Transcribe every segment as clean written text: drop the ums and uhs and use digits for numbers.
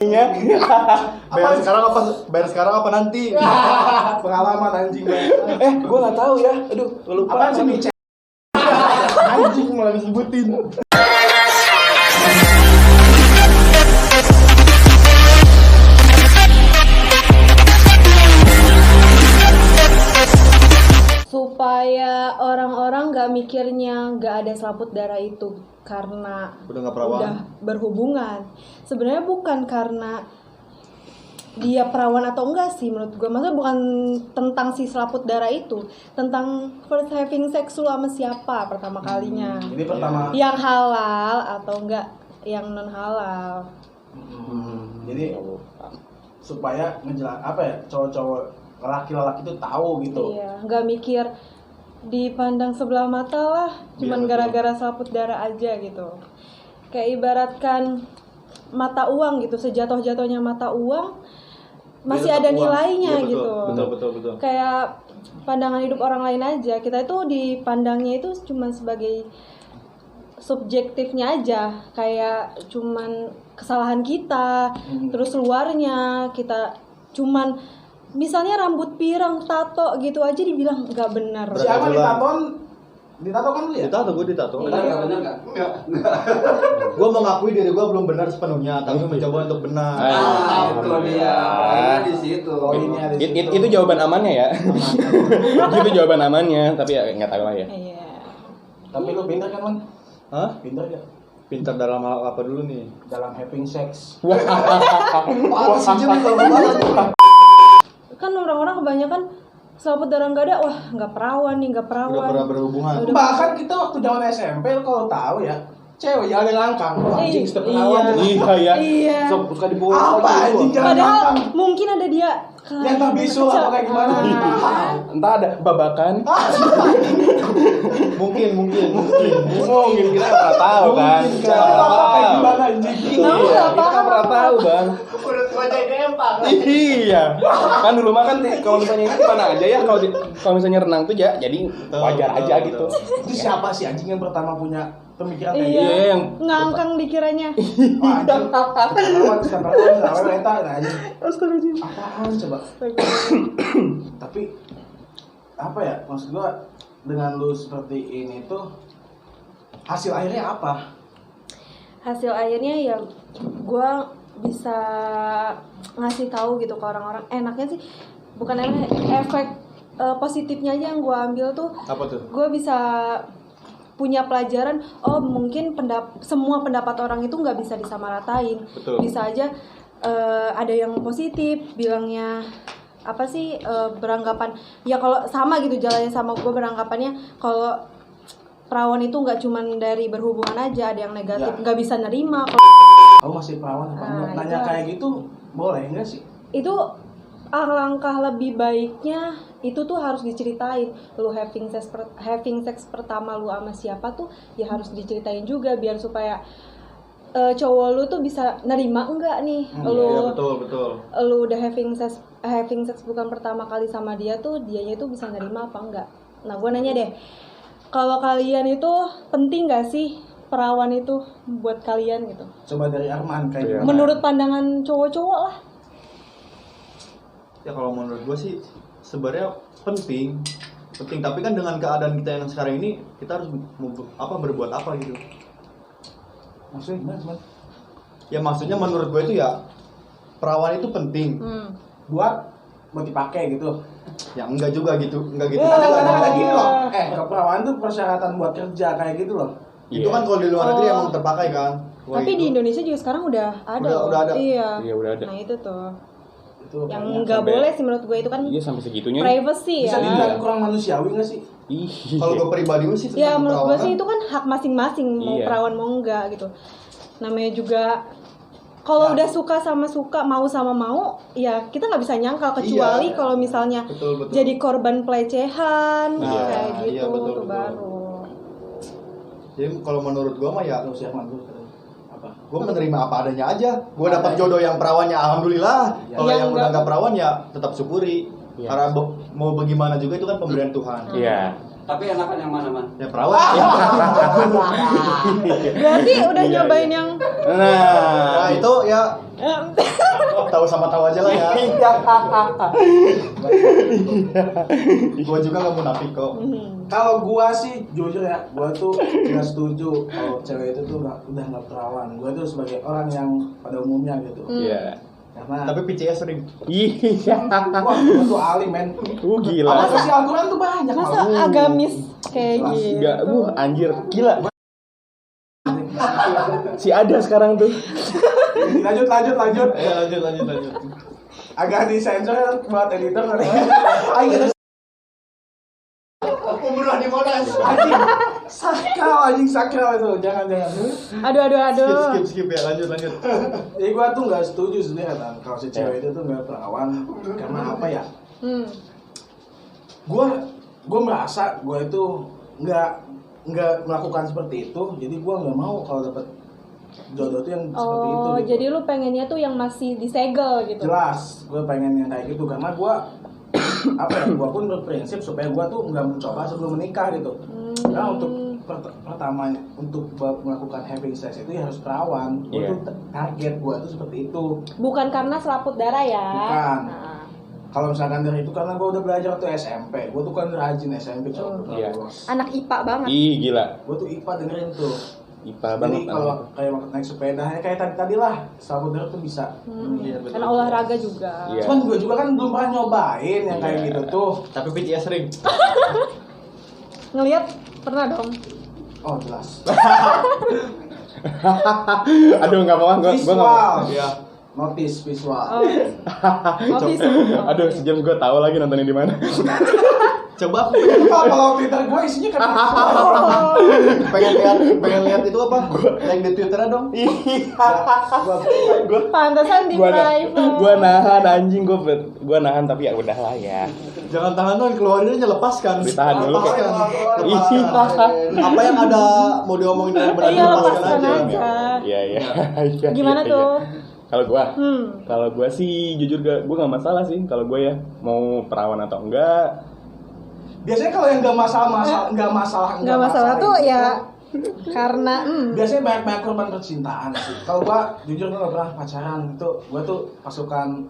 Bayar sekarang apa nanti? Pengalaman anjing. Gue nggak tahu ya. Aduh, gue lupa. Apaan sih micet? Anjing malah disebutin. Supaya orang-orang nggak mikirnya nggak ada selaput darah itu karena Udah nggak perawan. udah berhubungan. Sebenarnya bukan karena dia perawan atau enggak sih menurut gue. Maksudnya bukan tentang si selaput darah itu, tentang first having sex lu sama siapa pertama kalinya. Ini pertama. Yang halal atau enggak yang non halal. Jadi supaya cowok-cowok laki-laki itu tahu gitu. Iya, nggak mikir dipandang sebelah mata lah, cuman gara-gara selaput darah aja gitu. Kayak ibaratkan mata uang gitu, sejatuh-jatuhnya mata uang masih ada nilainya gitu. Betul. Kayak pandangan hidup orang lain aja, kita itu dipandangnya itu cuman sebagai subjektifnya aja, kayak cuman kesalahan kita, terus luarnya kita cuman misalnya rambut pirang, tato gitu aja dibilang nggak benar. Siapa ditato kan lu ya? Gue ditato. Benar nggak? Gue mengakui diri gue belum benar sepenuhnya, tapi mencoba untuk benar. Itu dia. Poinnya di situ. Poinnya di situ. Itu jawaban amannya ya. Itu jawaban amannya, tapi ya nggak tahu lah ya. Iya. Tapi lu pintar kan, Man? Hah? Pintar gak? Pintar dalam hal apa dulu nih? Dalam having sex. Kan orang-orang kebanyakan selaput darah nggak ada, wah nggak perawan nih, nggak perawan. Udah pernah berhubungan. Bahkan kita waktu zaman SMP kalau tahu ya, cewek jalan langkang, anjing setiap perawan. Iya. Suka dipukul. Apa anjing jalan Padahal langkang? mungkin ada dia Yang tak bisul apa kayak gimana? Entah ada babakan. Mungkin. Mungkin kita nggak pernah tahu kan. Kayak gimana anjing? Iya, kita nggak pernah tahu bang. Udah tua jadi dempak. Iya, kan dulu mah kan kalau misalnya ini mana aja ya, kalau misalnya renang tuh ya jadi wajar aja gitu. Itu siapa sih anjing yang pertama punya pemikiran kayak Iya, Iya, yang ngangkang dikiranya. Wah, anjing. Setiap anjing. Apaan coba? Tapi apa ya? Maksud gua dengan lu seperti ini tuh hasil akhirnya apa? Hasil akhirnya ya gue bisa ngasih tahu gitu ke orang-orang. Enaknya sih bukan efek positifnya aja yang gue ambil tuh. Apa tuh? Gue bisa punya pelajaran. Oh mungkin semua pendapat orang itu nggak bisa disamaratain. Betul. Bisa aja ada yang positif bilangnya apa sih beranggapan ya kalau sama gitu jalannya sama gue beranggapannya kalau perawan itu nggak cuman dari berhubungan aja, ada yang negatif nggak bisa nerima. Kamu masih perawan apa enggak? Nanya itu. kayak gitu boleh enggak sih? Itu alangkah lebih baiknya itu tuh harus diceritain. Lu having sex pertama lu sama siapa tuh ya harus diceritain juga biar supaya cowok lu tuh bisa nerima enggak nih lu. Iya, betul. Lu udah having sex bukan pertama kali sama dia tuh dianya itu bisa nerima apa enggak. Nah gue nanya deh, kalau kalian itu penting gak sih perawan itu buat kalian gitu? Coba dari Arman kayak gimana? Menurut pandangan cowok-cowok lah. Ya kalau menurut gue sih sebenarnya penting, tapi kan dengan keadaan kita yang sekarang ini kita harus berbuat apa gitu. Maksudnya gimana, Man? Ya maksudnya menurut gue itu ya perawan itu penting. Buat dipakai gitu. Ya enggak juga gitu, enggak gitu. Ada gini loh. Keperawan tuh persyaratan buat kerja kayak gitu loh. Itu kan kalau di luar negeri emang terpakai kan. Tapi di Indonesia juga sekarang udah ada. Udah ada. Iya. Iya, udah ada. Nah itu tuh. Itu Yang kayaknya nggak sampai- boleh sih menurut gue itu kan Iya sampai segitunya. privacy bisa ya. dibilang kurang manusiawi nggak sih? Iya. Kalau gue pribadi sih Ya tentang menurut gue perawanan, sih itu kan hak masing-masing mau Iya. perawan mau enggak gitu. Namanya juga kalau udah suka sama suka, mau sama mau, ya kita nggak bisa nyangkal kecuali kalau misalnya betul. jadi korban pelecehan Nah, kayak gitu iya, betul. tuh baru. Jadi kalau menurut gue mah ya Lu si Arman dulu apa? gue menerima apa adanya aja. Gue dapat jodoh yang perawannya alhamdulillah. Kalau Yang yang udah enggak- nggak perawan ya tetap syukuri. Iya. Karena mau bagaimana juga itu kan pemberian Tuhan. Iya. Tapi enakan yang mana, Man? Ya perawat. Berarti udah Iya, nyobain iya. yang Nah, Nah itu ya tahu sama tahu aja lah ya. Gua juga nggak munafik kok. Kalau gua sih jujur ya, gua tuh nggak setuju kalau cewek itu tuh udah nggak perawan. Gua tuh sebagai orang yang pada umumnya gitu. iya. Karena Tapi PCS sering. Iya. wah, gua tuh alim men. Gila. Apa sih Al-Quran tuh banyak. masa agamis kayak gitu. Enggak, anjir, gila. Si ada sekarang tuh. Lanjut. Lanjut. Agak disensor kan buat editor kan. Ayo Pembunuhan di Monas. anjing sakral itu. Jangan. Aduh. Skip ya. Lanjut. Jadi gua tuh nggak setuju sebenarnya kan kalau si cewek itu tuh nggak perawan. Karena apa ya? Gua merasa gua itu nggak melakukan seperti itu. Jadi gua nggak mau kalau dapet jodoh tuh yang seperti itu. Oh, gitu. jadi lu pengennya tuh yang masih disegel gitu. Jelas, gue pengen yang kayak gitu karena gue gue pun berprinsip supaya gue tuh nggak mencoba sebelum menikah gitu. Karena untuk pertama untuk melakukan having sex itu ya harus perawan. Gue Iya. tuh target gue tuh seperti itu. Bukan karena selaput darah ya. Bukan. Nah. Kalau misalkan dari itu karena gue udah belajar waktu SMP, gue tuh kan rajin SMP coba. Iya. Anak IPA banget. Ih, gila. Gue tuh IPA dengerin tuh. IPA Jadi banget. kalau kayak naik sepeda ya kayak tadi lah, sahabat tuh bisa. Iya, betul. Karena olahraga juga. Iya. Cuman gue juga kan belum pernah nyobain yang kayak Iya. gitu tuh. Tapi PCS sering. Ngelihat pernah dong. Oh jelas. Aduh, enggak mau, gua enggak mau. Visual. Iya. Notice visual. Oh. Office. Aduh, sejam gua tahu lagi nontonnya di mana. Coba aku Kalau Twitter gue isinya kan pengen lihat itu apa? Like di Twitter dong. Pantesan di private. Gua nahan anjing, gua nahan tapi ya udahlah ya. Jangan tahan dong, keluarin aja, lepaskan. Ditahan dulu kok. Lepaskan. Apa yang ada mau diomongin dengan benar Iya, lepaskan lepaskan aja. aja. Iya. Iya, Gimana iya. tuh? Kalau gua sih jujur gua nggak masalah sih kalau gua ya mau perawan atau enggak. biasanya kalau yang nggak masalah tuh itu, ya karena biasanya banyak korban percintaan sih. Kalau gua jujur gua nggak pernah pacaran itu, gua tuh pasukan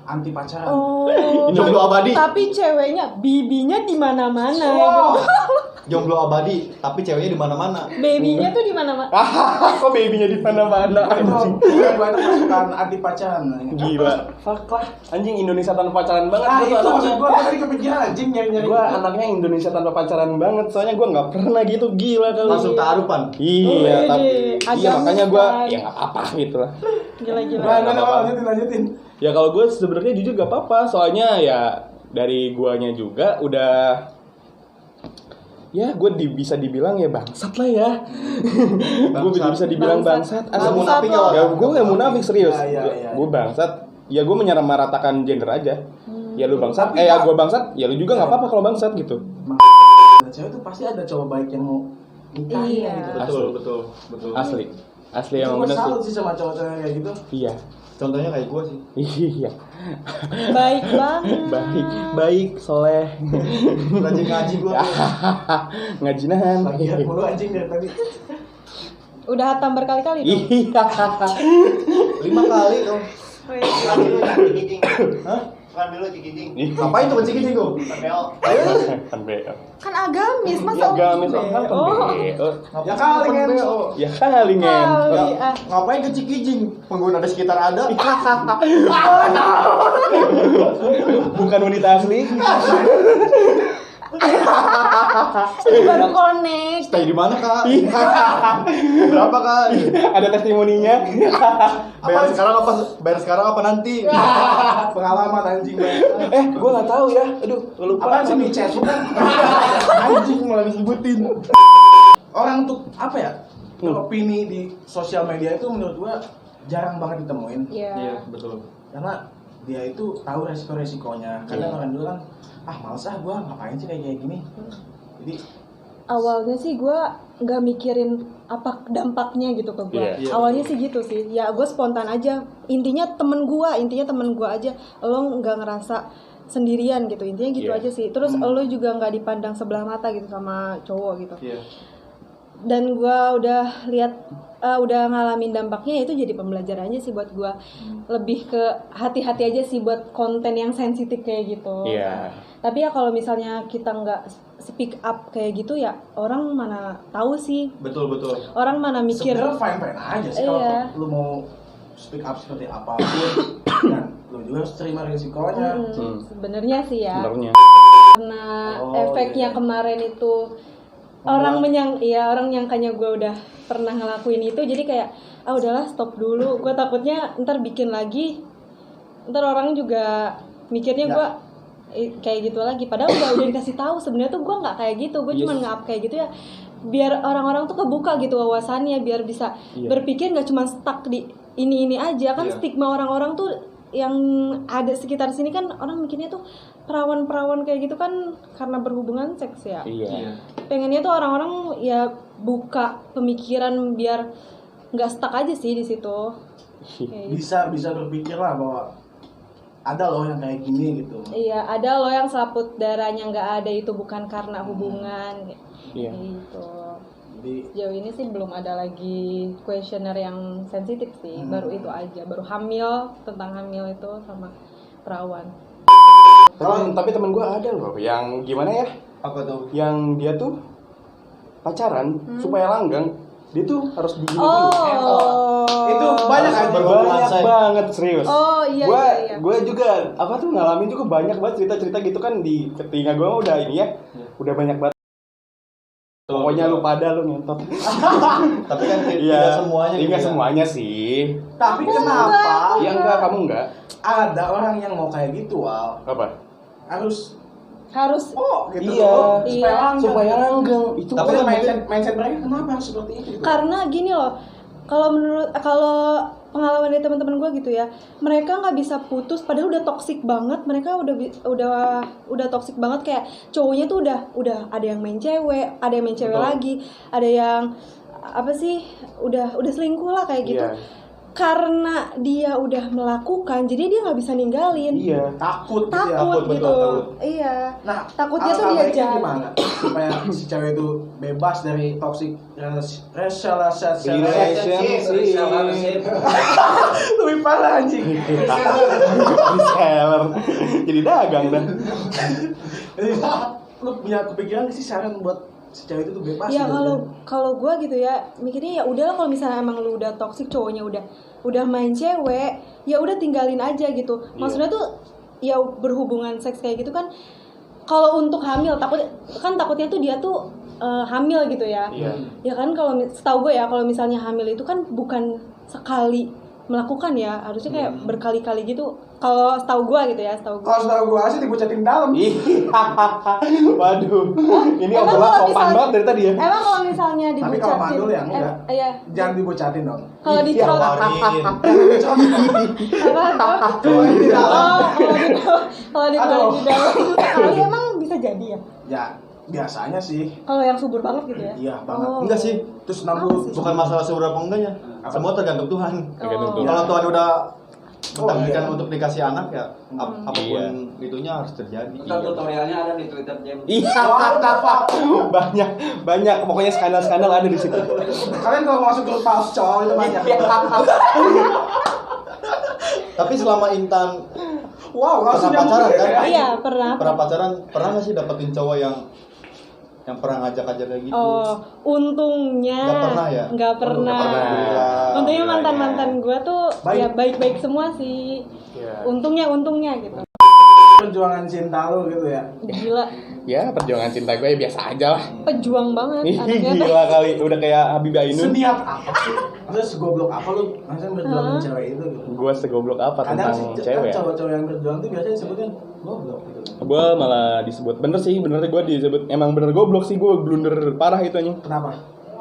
anti pacaran. oh. Jomblo abadi. Tapi ceweknya bibinya di mana-mana. Wow. Jomblo abadi, tapi ceweknya di mana-mana. Babynya tuh di mana-mana. Kok babynya di mana-mana anjing. Gua tuh pasukan anti pacaran. Gila. Fuck lah. Anjing Indonesia tanpa pacaran banget. Ah Gua itu tuh maksud anaknya. gua tadi kepikiran anjing nyari-nyari. Gua anaknya Indonesia tanpa pacaran banget. Soalnya gua nggak pernah gitu, gila kali. Langsung kearupan. Iya, Oh, tapi iya. iya makanya gua Agamis, kan. ya nggak apa-apa gitu lah. Gila-gila. Lanjutin. Ya kalau gue sebenarnya jujur gak apa-apa, soalnya ya dari guanya juga udah ya gue bisa dibilang ya bangsat lah ya. Gue bisa dibilang bangsat. Bangsat munafik loh. Ya gue gak munafik serius. Iya. Gue bangsat. Ya gue menyamaratakan gender aja. Ya lu bangsat, Tapi ya Kak- gue bangsat, ya lu juga nggak apa-apa kalau bangsat gitu. Cewek tuh pasti ada cowok baik yang mau nikahin Iya. gitu. Betul. Asli Gue emang bener salut sih. sih sama cowok-cowok kayak gitu. Iya. Contohnya kayak gue sih. Iya. Baik banget. Baik, soleh. Rajin ngaji gue. Ngajinan. Lagian mulu anjing dari tadi. Udah hatam berkali-kali dong. Iya. 5 kali dong. Bukan dulu Cikijing. Ngapain tuh kencing gue? PPO. Kan BO. Kan agamis, masa Ya agamis umum, kan Oh. BO. Ya kali kan. Ya kali ngen. Kali, Ngapain ke Cikijing? Pengguna di sekitar ada. Bukan wanita asli. baru connect. Stay di mana kak? Berapa kak? Ada testimoninya. Bayar sekarang apa nanti? Pengalaman anjing. Gua nggak tahu ya. Aduh, gua lupa. Apaan sih micet bukan? Anjing malah disebutin. Orang tuh apa ya? Opini di sosial media itu menurut gua jarang banget ditemuin. Iya. betul. Karena dia itu tahu resiko-resikonya. Kadang orang dulu kan males gua ngapain sih kayak gini. Jadi Awalnya sih gue nggak mikirin apa dampaknya gitu ke gue. Iya. Awalnya sih gitu sih. Ya gue spontan aja. Intinya temen gue aja. Lo nggak ngerasa sendirian gitu, intinya gitu Iya. aja sih. Terus lo juga nggak dipandang sebelah mata gitu sama cowok gitu. Iya. Dan gue udah lihat udah ngalamin dampaknya, itu jadi pembelajaran aja sih buat gue. Lebih ke hati-hati aja sih buat konten yang sensitif kayak gitu. Iya. Tapi ya kalau misalnya kita nggak speak up kayak gitu ya orang mana tahu sih, Betul. orang mana mikir. Sebenarnya fine aja sih Iya. kalau lu mau speak up seperti apapun dan lu juga harus terima risikonya. Sebenarnya sih ya, Sebenarnya. karena Oh, efeknya iya. kemarin itu orang nyangkanya gue udah pernah ngelakuin itu, jadi kayak udahlah stop dulu. Gue takutnya ntar bikin lagi, ntar orang juga mikirnya gue kayak gitu lagi. Padahal udah dikasih tahu sebenarnya tuh gue nggak kayak gitu, gue cuma nge-up kayak gitu ya biar orang-orang tuh kebuka gitu wawasannya, biar bisa berpikir nggak cuma stuck di ini aja kan. Stigma orang-orang tuh yang ada sekitar sini kan, orang mikirnya tuh perawan-perawan kayak gitu kan karena berhubungan seks ya. Iya. Pengennya tuh orang-orang ya buka pemikiran biar nggak stuck aja sih di situ. Kayak gitu. Bisa berpikir lah bahwa ada loh yang kayak gini gitu. Iya, ada loh yang selaput darahnya nggak ada itu bukan karena hubungan. Iya. Kayak gitu. Jadi Sejauh ini sih belum ada lagi kuesioner yang sensitif sih, baru itu aja, baru tentang hamil itu sama perawan. Tapi temen gue ada loh yang gimana ya? Apa tuh? Yang dia tuh pacaran supaya langgeng, dia tuh harus begini dulu. itu banyak kan Banyak Say. banget serius. Oh, iya, Gua iya. gue juga apa tuh ngalamin juga banyak banget cerita-cerita gitu kan di telinga gue udah ini ya, udah banyak banget. Pokoknya lu pada lu ngentot. Tapi kan tidak semuanya. Tidak gitu ya. semuanya sih. Tapi kenapa Ya enggak, kamu enggak. ada orang yang mau kayak gitu, Wal? Apa? Harus gitu Iya. loh, supaya Iya. langgeng. Supaya langgeng. Itu Tapi Tapi kan mindset mereka kenapa harus seperti itu gitu? Karena gini loh, kalau pengalaman dari teman-teman gue gitu ya, mereka nggak bisa putus padahal udah toksik banget. Mereka udah toksik banget, kayak cowoknya tuh udah ada yang main cewek, ada yang main cewek lagi, ada yang apa sih udah selingkuh lah kayak gitu. Iya. Karena dia udah melakukan, jadi dia nggak bisa ninggalin. Iya. Takut gitu ya. Takut betul, gitu. takut. Iya. Nah, Takutnya tuh alangkah dia baiknya jahat. gimana supaya si cewek itu bebas dari toxic relationship. Lebih parah anjing. Reseller. Jadi dagang dah. Jadi, lu punya kepikiran nggak sih saran buat si cewek itu tuh bebas? Ya gitu? kalau gue gitu ya mikirnya ya udahlah, kalau misalnya emang lu udah toksik, cowoknya udah main cewek, ya udah tinggalin aja gitu. Maksudnya tuh ya berhubungan seks kayak gitu kan, kalau untuk hamil takutnya tuh dia tuh hamil gitu ya. Iya. Ya kan kalau setahu gue ya, kalau misalnya hamil itu kan bukan sekali melakukan ya, harusnya kayak berkali-kali gitu. Kalau setahu gue gitu ya, Kalau setahu gua sih dibocatin dalam. Waduh. Ini Emang obrolan kalau sopan misalnya- banget dari tadi ya. Emang kalau misalnya Tapi dibocatin, kalau mandul ya enggak. iya. Jangan dibocatin dong. Kalau dicot Keluarin. apa? Keluarin di dalam. Kalau dikeluarin di dalam sekali emang bisa jadi ya? Ya, biasanya sih. Kalau yang subur banget gitu ya? Iya, banget. Enggak sih. Terus Apa 60 sih? Bukan masalah seberapa enggaknya. Semua tergantung Tuhan. Tergantung Oh. Tuhan. Kalau Tuhan udah mentakdirkan iya. untuk dikasih anak ya apapun Iya. itunya harus terjadi. Ntar tutorialnya ada di Twitter Jam. Iya. banyak pokoknya skandal-skandal ada di situ. Kalian kalau masuk grup Palscol itu banyak. Tapi selama Intan Wow, langsung pernah pacaran nyambung kan? ya. Iya, pernah. Pernah pacaran, pernah nggak sih dapetin cowok yang pernah ngajak-ngajak kayak gitu? Oh, untungnya Nggak pernah ya? Nggak pernah. Alhamdulillah. Untungnya mantan-mantan gue tuh Baik. ya baik-baik semua sih. Iya. Untungnya gitu. Perjuangan cinta lu gitu ya. Gila, Ya perjuangan cinta gue ya biasa aja lah. pejuang banget Ih, anaknya tuh. gila kali, udah kayak Habibie Ainun. Seniat apa sih? Terus goblok apa lu? Masa berjuangin cewek itu gitu. Gue segoblok apa Kadang tentang sih kan cewek? cowok-cowok yang berjuang tuh biasanya disebutnya goblok gitu. Gue malah disebut bener gue disebut emang bener goblok sih, gue blunder parah itu aja. Kenapa?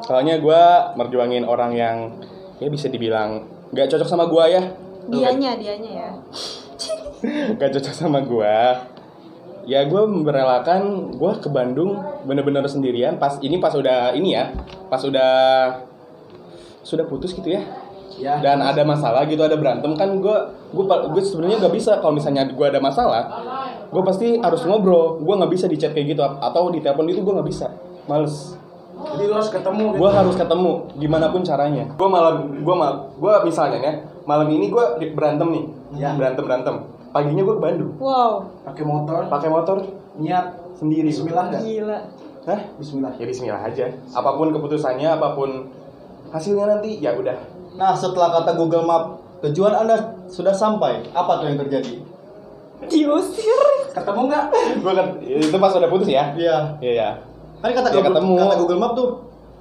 Soalnya gue merjuangin orang yang ya bisa dibilang gak cocok sama gue ya. Dianya ya. Gak cocok sama gue. Ya gue merelakan gue ke Bandung bener-bener sendirian pas udah sudah putus gitu ya. Ya. dan ada masalah gitu, ada berantem kan, gue sebenarnya nggak bisa kalau misalnya gue ada masalah, gue pasti harus ngobrol. Gue nggak bisa di chat kayak gitu atau di telepon itu, gue nggak bisa, males. Jadi lu harus ketemu gitu. Gue harus ketemu gimana pun caranya. Gue misalnya ya malam ini gue berantem nih, Ya. berantem paginya gue ke Bandung Wow, Pakai motor, niat sendiri. bismillah enggak? gila. Hah? Bismillah. Ya bismillah aja. Apapun keputusannya, apapun hasilnya nanti, ya udah. Nah, setelah kata Google Map, tujuan Anda sudah sampai. Apa tuh yang terjadi? Diusir. Ketemu enggak? Gue kan itu pas udah putus ya. Iya. Iya. Kan kata Ya, ketemu. kata Google Map tuh,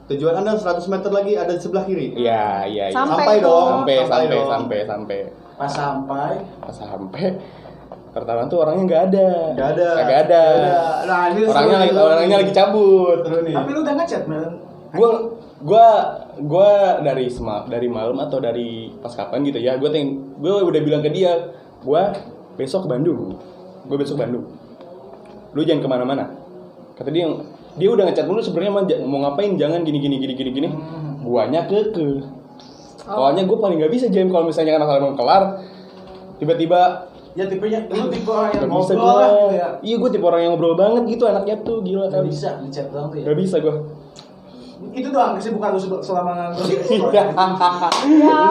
tujuan Anda 100 meter lagi ada di sebelah kiri. Iya. Sampai Sampai dong. Sampai. Pas sampai, Pas sampai pertama tuh orangnya nggak ada. Nggak ada. Kagak ada. nah ini Orangnya lagi cabut. Terus nih. Tapi lu udah ngechat, Mel? Gue dari malam atau dari pas kapan gitu ya, gue udah bilang ke dia, gue besok ke Bandung. Lu jangan kemana-mana. Kata dia udah ngechat mulu sebenarnya mau ngapain, jangan gini. Guanya keke. Soalnya gue paling nggak bisa jam kalau misalnya kan masalah mau kelar, tiba-tiba Ya tipenya, lu tipe orang yang nggak bisa ngobrol gue. lah gitu ya. Iya, gue tipe orang yang ngobrol banget gitu, anaknya tuh gila Gak kan. bisa di chat doang tuh ya. Gak bisa gue. Itu doang kesibukan lu selama nganggur.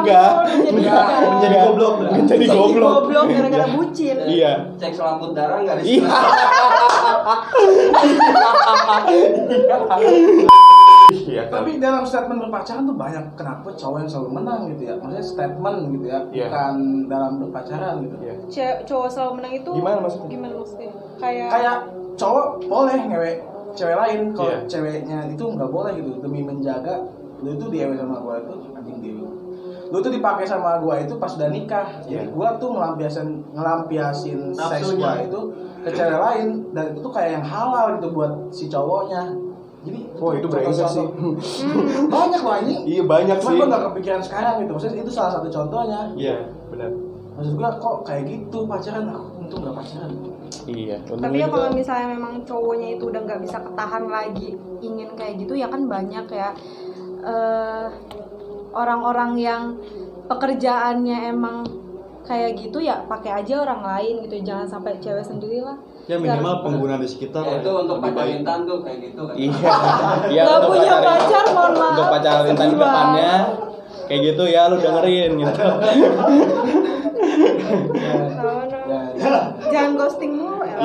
Enggak. Menjadi goblok. Menjadi goblok. Goblok gara-gara bucin. Iya. Cek selaput darah nggak di Iya. Iya. Tapi dalam statement berpacaran tuh banyak kenapa cowok yang selalu menang gitu ya. Maksudnya statement gitu ya, Iya. bukan dalam berpacaran gitu. Iya. Cowok selalu menang itu Gimana maksudnya? Kayak cowok boleh ngewe cewek lain, kalau Iya. ceweknya itu nggak boleh gitu, demi menjaga lu itu diewe sama gua itu anjing dewi. Lu tuh dipakai sama gua itu pas udah nikah. Jadi Iya. gua tuh ngelampiasin seks Nafsunya. gua itu ke cewek lain, dan itu tuh kayak yang halal gitu buat si cowoknya. Jadi Wah, itu brengsek sih. banyak loh anjing. Iya, banyak Cuma sih. gue gak kepikiran sekarang gitu. Maksudnya itu salah satu contohnya. Iya, benar. Maksud gue kok kayak gitu pacaran, aku untung gak pacaran. Iya. Tapi ya kalau misalnya memang cowoknya itu udah nggak bisa ketahan lagi ingin kayak gitu ya kan banyak ya orang-orang yang pekerjaannya emang kayak gitu ya pakai aja orang lain gitu, jangan sampai cewek sendiri lah. Ya minimal pengguna di sekitar. Ya, itu untuk lebih pacar baik. intan tuh kayak gitu kan. Iya. Iya, Gak untuk punya pacarin- pacar, mohon maaf. Untuk pacarin tadi Gimana? depannya kayak gitu ya, lu dengerin gitu. No. Ya. Jangan ghosting mulu ya.